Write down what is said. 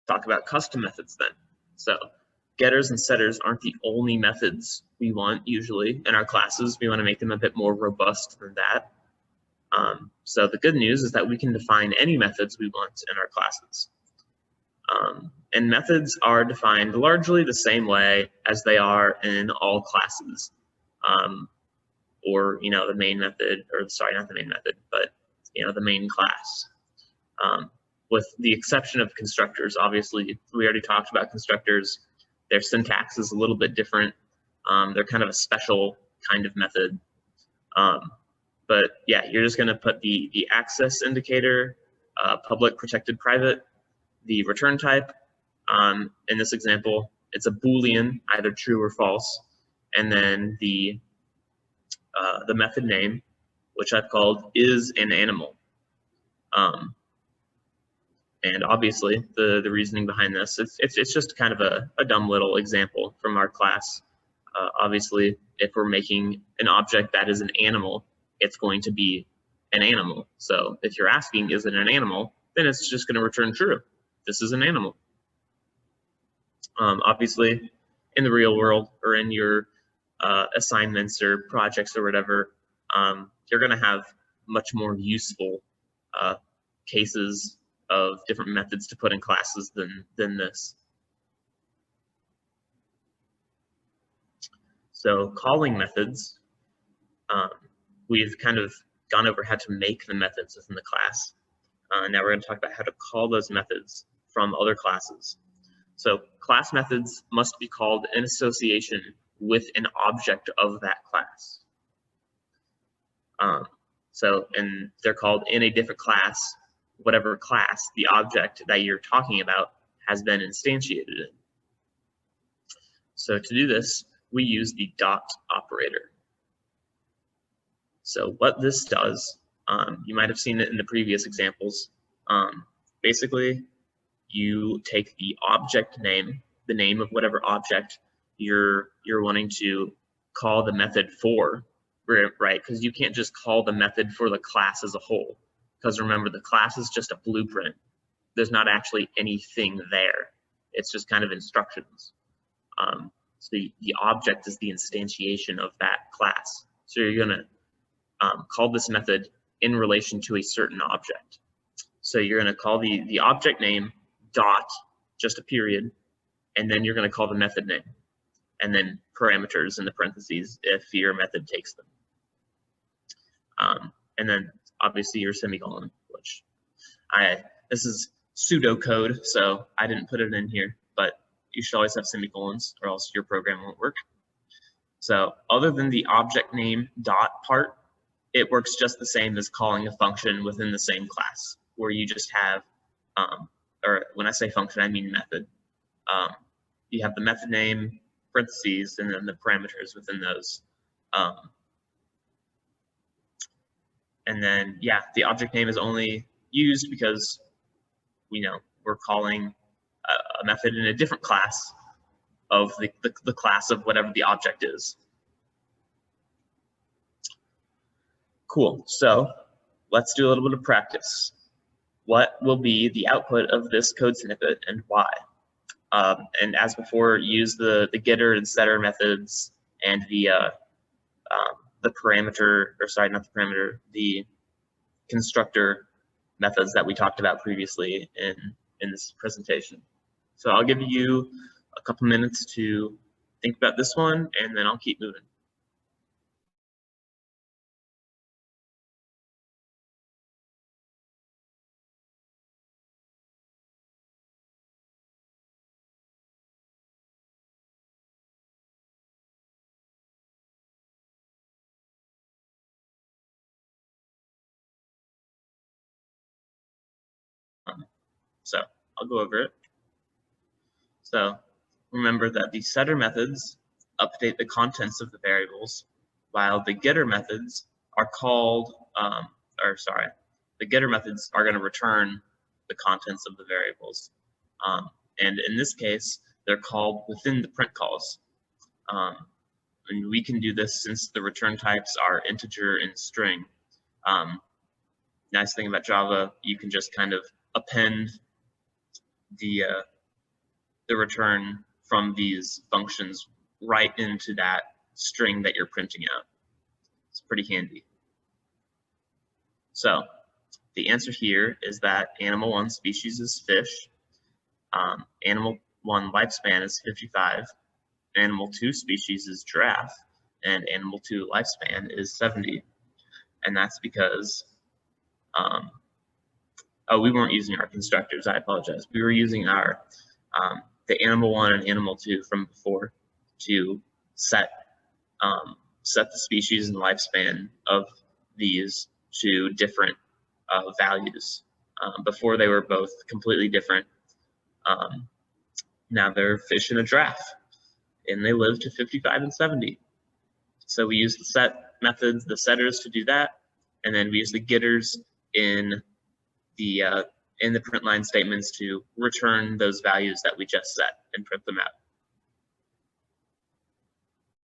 talk about custom methods then. So getters and setters aren't the only methods we want usually in our classes. We want to make them a bit more robust than that. So the good news is that we can define any methods we want in our classes. And methods are defined largely the same way as they are in all classes. Or, the main method, or sorry, not the main method, but, the main class. With the exception of constructors. Obviously, we already talked about constructors. Their syntax is a little bit different. They're kind of a special kind of method. But yeah, you're just gonna put the access indicator, public, protected, private, the return type. In this example, it's a Boolean, either true or false, and then the method name, which I've called is an animal. And obviously, the reasoning behind this, it's just kind of a dumb little example from our class. Obviously, if we're making an object that is an animal, it's going to be an animal. So if you're asking, is it an animal, then it's just going to return true. This is an animal. Obviously, in the real world or in your assignments or projects or whatever, you're going to have much more useful cases of different methods to put in classes than this. So calling methods, we've kind of gone over how to make the methods within the class. Now we're going to talk about how to call those methods from other classes. So class methods must be called in association with an object of that class. And they're called in a different class, whatever class the object that you're talking about has been instantiated in. So to do this, we use the dot operator. So what this does, you might have seen it in the previous examples. Basically, you take the object name, the name of whatever object you're wanting to call the method for, right? Because you can't just call the method for the class as a whole. Because remember, the class is just a blueprint. There's not actually anything there. It's just kind of instructions. So the object is the instantiation of that class. So you're going to call this method in relation to a certain object. So you're going to call the object name dot, just a period, and then you're going to call the method name, and then parameters in the parentheses if your method takes them. And then obviously your semicolon, which this is pseudocode, so I didn't put it in here, but you should always have semicolons or else your program won't work. So other than the object name dot part, it works just the same as calling a function within the same class, where you just have, or when I say function, I mean method. You have the method name, parentheses, and then the parameters within those. And then, yeah, the object name is only used because we're calling a method in a different class of the class of whatever the object is. Cool. So let's do a little bit of practice. What will be the output of this code snippet and why? And as before, use the getter and setter methods and the parameter, or sorry, not the parameter, the constructor methods that we talked about previously in this presentation. So I'll give you a couple minutes to think about this one, and then I'll keep moving. So I'll go over it. So remember that the setter methods update the contents of the variables, while the getter methods are called, the getter methods are going to return the contents of the variables. And in this case, they're called within the print calls. And we can do this since the return types are integer and string. Nice thing about Java, you can just kind of append the the return from these functions right into that string that you're printing out. It's pretty handy. So the answer here is that animal 1 species is fish, animal 1 lifespan is 55, animal 2 species is giraffe, and animal 2 lifespan is 70. And that's because, oh, we weren't using our constructors, I apologize. We were using our, the animal 1 and animal 2 from before to set the species and lifespan of these to different values. Before they were both completely different. Now they're fish and a giraffe, and they live to 55 and 70. So we use the set methods, the setters to do that, and then we use the getters in the print line statements to return those values that we just set and print them out.